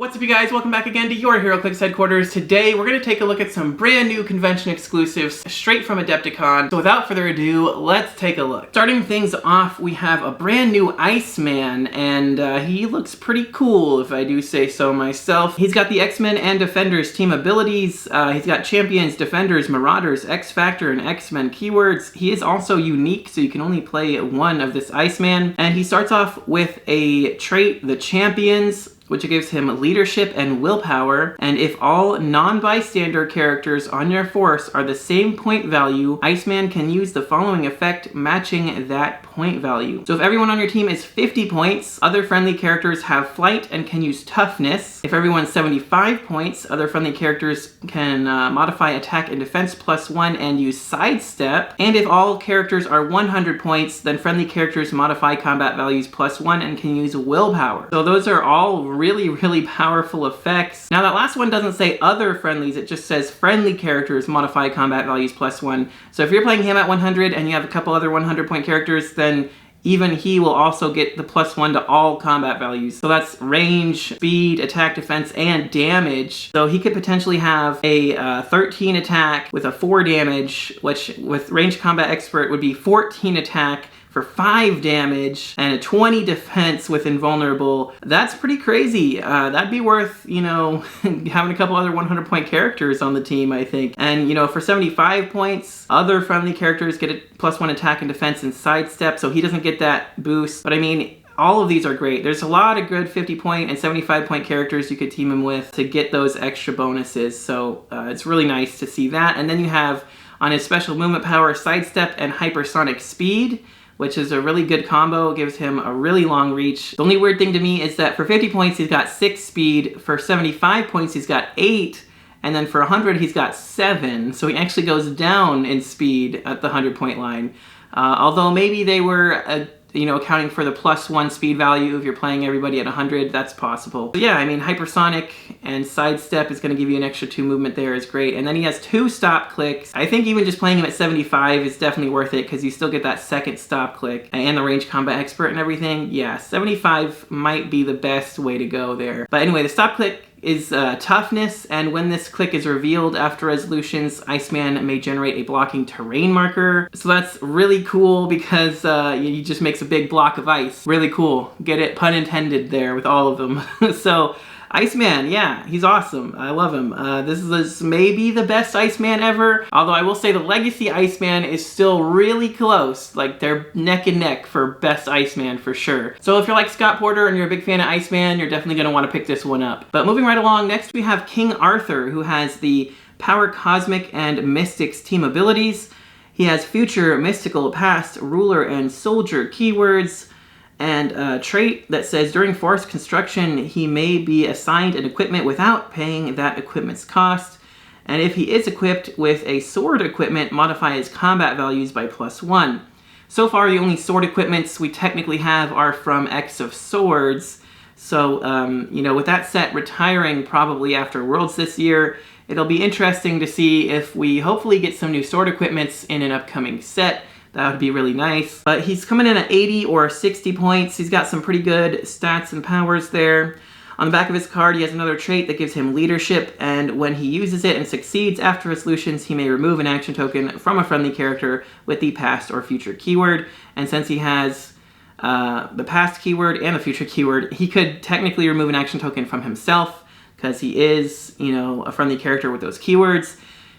What's up, you guys? Welcome back again to your Heroclix headquarters. Today we're going to take a look at some brand new convention exclusives straight from Adepticon. So without further ado, let's take a look. Starting things off, we have a brand new Iceman, and he looks pretty cool if I do say so myself. He's got the X-Men and Defenders team abilities. He's got Champions, Defenders, Marauders, X-Factor, and X-Men keywords. He is also unique, so you can only play one of this Iceman. And he starts off with a trait, the Champions, which gives him leadership and willpower, and if all non-bystander characters on your force are the same point value, Iceman can use the following effect matching that point value. So if everyone on your team is 50 points, other friendly characters have flight and can use toughness. If everyone's 75 points, other friendly characters can modify attack and defense +1 and use sidestep. And if all characters are 100 points, then friendly characters modify combat values +1 and can use willpower. So those are all really powerful effects. Now that last one doesn't say other friendlies, it just says friendly characters modify combat values +1. So if you're playing him at 100 and you have a couple other 100 point characters, then even he will also get the +1 to all combat values. So that's range, speed, attack, defense, and damage. So he could potentially have a 13 attack with a 4 damage, which with range combat expert would be 14 attack for 5 damage, and a 20 defense with invulnerable. That's pretty crazy. That'd be worth, you know, having a couple other 100 point characters on the team, I think. And, you know, for 75 points, other friendly characters get a +1 attack and defense and sidestep, so he doesn't get that boost. But I mean, all of these are great. There's a lot of good 50 point and 75 point characters you could team him with to get those extra bonuses, so it's really nice to see that. And then you have, on his special movement power, sidestep and hypersonic speed, which is a really good combo. It gives him a really long reach. The only weird thing to me is that for 50 points, he's got 6 speed. For 75 points, he's got 8. And then for 100, he's got 7. So he actually goes down in speed at the 100 point line. Although maybe they were you know, accounting for the +1 speed value if you're playing everybody at 100, that's possible. But yeah, I mean, hypersonic and sidestep is going to give you an extra 2 movement there is great. And then he has 2 stop clicks. I think even just playing him at 75 is definitely worth it because you still get that second stop click and the range combat expert and everything. Yeah, 75 might be the best way to go there. But anyway, the stop click is toughness, and when this click is revealed after resolutions, Iceman may generate a blocking terrain marker. So that's really cool because he just makes a big block of ice. Really cool. Get it? Pun intended there with all of them. So Iceman, yeah, he's awesome. I love him. This is maybe the best Iceman ever, although I will say the Legacy Iceman is still really close. Like, they're neck and neck for best Iceman for sure. So if you're like Scott Porter and you're a big fan of Iceman, you're definitely going to want to pick this one up. But moving right along, next we have King Arthur, who has the Power Cosmic and Mystics team abilities. He has Future, Mystical, Past, Ruler, and Soldier keywords, and a trait that says during forest construction he may be assigned an equipment without paying that equipment's cost, and if he is equipped with a sword equipment, modify his combat values by +1. So far the only sword equipments we technically have are from X of Swords, so you know, with that set retiring probably after Worlds this year, it'll be interesting to see if we hopefully get some new sword equipments in an upcoming set. That would be really nice. But he's coming in at 80 or 60 points. He's got some pretty good stats and powers there. On the back of his card, he has another trait that gives him leadership, and when he uses it and succeeds after resolutions, he may remove an action token from a friendly character with the past or future keyword. And since he has the past keyword and the future keyword, he could technically remove an action token from himself because he is, you know, a friendly character with those keywords.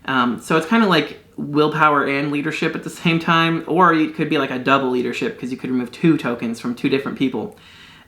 So it's kind of like willpower and leadership at the same time, or it could be like a double leadership because you could remove 2 tokens from 2 different people.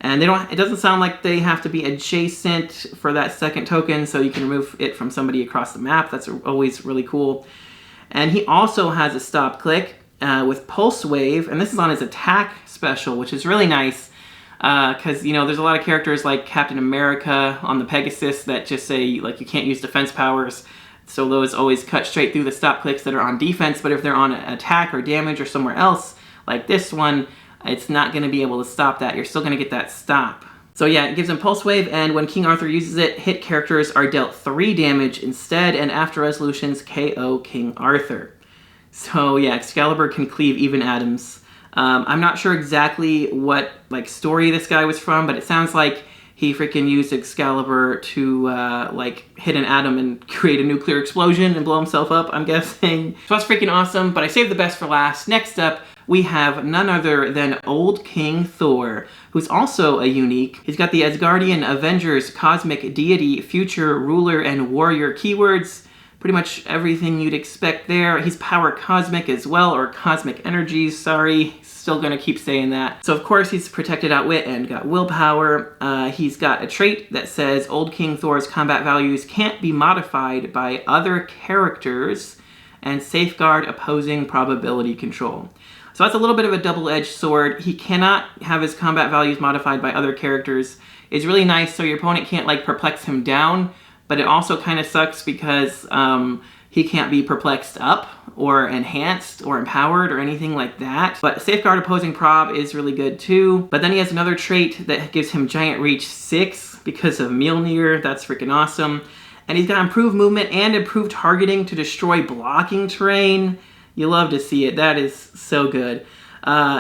And it doesn't sound like they have to be adjacent for that second token, so you can remove it from somebody across the map. That's always really cool. And he also has a stop click with Pulse Wave, and this is on his attack special, which is really nice because, you know, there's a lot of characters like Captain America on the Pegasus that just say, like, you can't use defense powers. So those always cut straight through the stop clicks that are on defense, but if they're on attack or damage or somewhere else, like this one, it's not going to be able to stop that. You're still going to get that stop. So yeah, it gives him Pulse Wave, and when King Arthur uses it, hit characters are dealt 3 damage instead, and after resolutions, KO King Arthur. So yeah, Excalibur can cleave even atoms. I'm not sure exactly what story this guy was from, but it sounds like he freaking used Excalibur to like hit an atom and create a nuclear explosion and blow himself up, I'm guessing. So that's freaking awesome, but I saved the best for last. Next up, we have none other than old King Thor, who's also a unique. He's got the Asgardian Avengers Cosmic Deity, Future Ruler, and Warrior keywords. Pretty much everything you'd expect there. He's power cosmic as well, or cosmic energies, sorry. Still gonna keep saying that. So of course he's protected outwit and got willpower. He's got a trait that says old King Thor's combat values can't be modified by other characters and safeguard opposing probability control. So that's a little bit of a double-edged sword. He cannot have his combat values modified by other characters. It's really nice so your opponent can't like perplex him down, but it also kind of sucks because he can't be perplexed up or enhanced or empowered or anything like that. But safeguard opposing prob is really good too. But then he has another trait that gives him giant reach 6 because of Mjolnir. That's freaking awesome. And he's got improved movement and improved targeting to destroy blocking terrain. You love to see it. That is so good.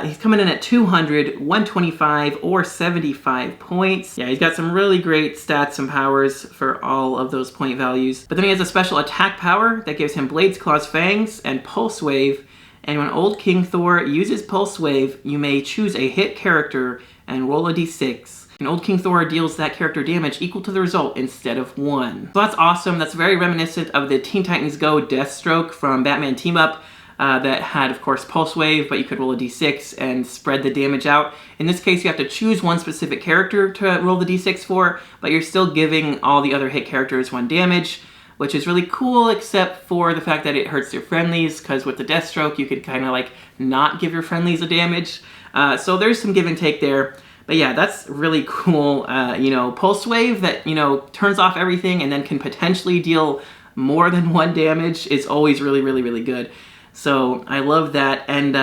He's coming in at 200, 125, or 75 points. Yeah, he's got some really great stats and powers for all of those point values. But then he has a special attack power that gives him Blades, Claws, Fangs, and Pulse Wave. And when old King Thor uses Pulse Wave, you may choose a hit character and roll a d6. And old King Thor deals that character damage equal to the result instead of 1. So that's awesome. That's very reminiscent of the Teen Titans Go Deathstroke from Batman Team Up. That had, of course, Pulse Wave, but you could roll a d6 and spread the damage out. In this case, you have to choose one specific character to roll the d6 for, but you're still giving all the other hit characters 1 damage, which is really cool, except for the fact that it hurts your friendlies, because with the Deathstroke, you could kind of like not give your friendlies a damage. So there's some give and take there. But yeah, that's really cool. You know, Pulse Wave that, you know, turns off everything and then can potentially deal more than 1 damage is always really, really, really good. So I love that. And,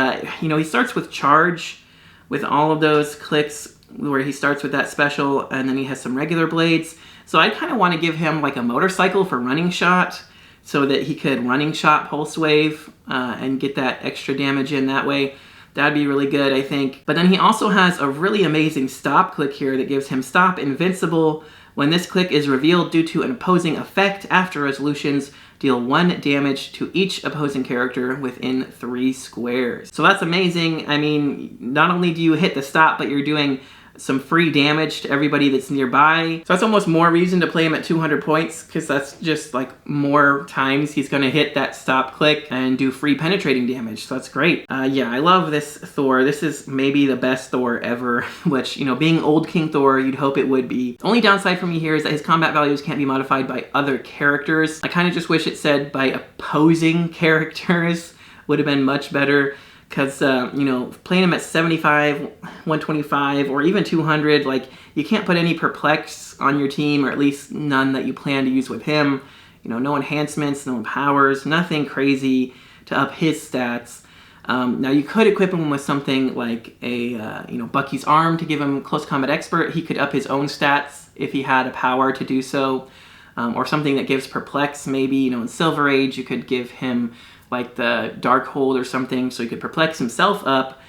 you know, he starts with Charge with all of those clicks where he starts with that special, and then he has some regular blades. So I kind of want to give him like a motorcycle for running shot so that he could running shot Pulse Wave and get that extra damage in that way. That'd be really good, I think. But then he also has a really amazing stop click here that gives him Stop Invincible. When this click is revealed due to an opposing effect after resolutions, deal 1 damage to each opposing character within 3 squares. So that's amazing. I mean, not only do you hit the stop, but you're doing some free damage to everybody that's nearby. So that's almost more reason to play him at 200 points, because that's just like more times he's gonna hit that stop click and do free penetrating damage. So that's great. Yeah, I love this Thor. This is maybe the best Thor ever, which, you know, being old King Thor, you'd hope it would be. The only downside for me here is that his combat values can't be modified by other characters. I kind of just wish it said by opposing characters would have been much better. Because, you know, playing him at 75, 125, or even 200, like, you can't put any Perplex on your team, or at least none that you plan to use with him. You know, no enhancements, no powers, nothing crazy to up his stats. Now, you could equip him with something like a, you know, Bucky's Arm to give him Close Combat Expert. He could up his own stats if he had a power to do so. Or something that gives Perplex, maybe. You know, in Silver Age, you could give him like the Darkhold or something, so he could perplex himself up.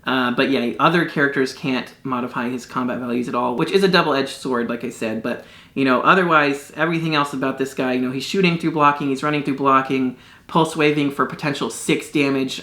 But yeah, other characters can't modify his combat values at all, which is a double-edged sword, like I said. But, you know, otherwise, everything else about this guy, you know, he's shooting through blocking, he's running through blocking, pulse waving for potential 6 damage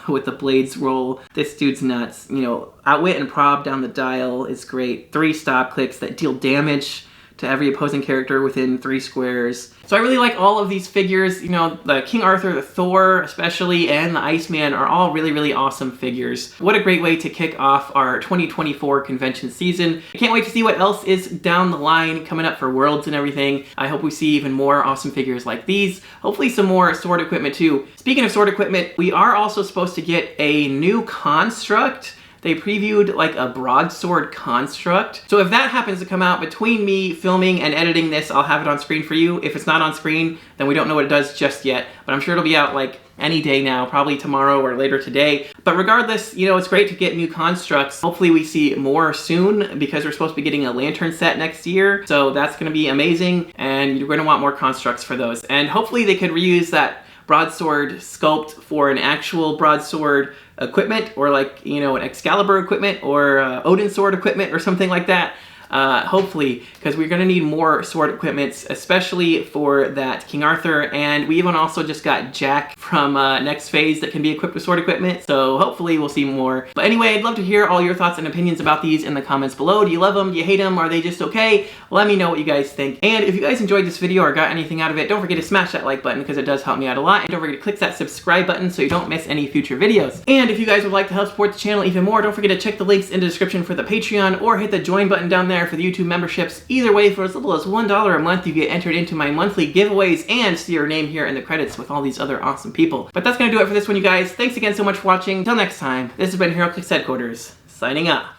with the blades roll. This dude's nuts. You know, outwit and prob down the dial is great. 3 stop clicks that deal damage to every opposing character within 3 squares. So I really like all of these figures. You know, the King Arthur, the Thor especially, and the Iceman are all really, really awesome figures. What a great way to kick off our 2024 convention season. I can't wait to see what else is down the line coming up for Worlds and everything. I hope we see even more awesome figures like these. Hopefully some more sword equipment too. Speaking of sword equipment, we are also supposed to get a new construct. They previewed like a broadsword construct. So if that happens to come out between me filming and editing this, I'll have it on screen for you. If it's not on screen, then we don't know what it does just yet. But I'm sure it'll be out like any day now, probably tomorrow or later today. But regardless, you know, it's great to get new constructs. Hopefully we see more soon, because we're supposed to be getting a lantern set next year. So that's gonna be amazing, and you're gonna want more constructs for those. And hopefully they could reuse that broadsword sculpt for an actual broadsword equipment, or like, you know, an Excalibur equipment, or Odin sword equipment or something like that. hopefully, because we're going to need more sword equipments, especially for that King Arthur, and we even also just got Jack from next phase that can be equipped with sword equipment, so hopefully we'll see more. But anyway, I'd love to hear all your thoughts and opinions about these in the comments below. Do you love them? Do you hate them? Are they just okay? Let me know what you guys think. And if you guys enjoyed this video or got anything out of it, don't forget to smash that like button because it does help me out a lot. And don't forget to click that subscribe button so you don't miss any future videos. And if you guys would like to help support the channel even more, don't forget to check the links in the description for the Patreon or hit the join button down there for the YouTube memberships. Either way, for as little as $1 a month, you get entered into my monthly giveaways and see your name here in the credits with all these other awesome people. But that's going to do it for this one, you guys. Thanks again so much for watching. Until next time, this has been Heroclix Headquarters, signing off.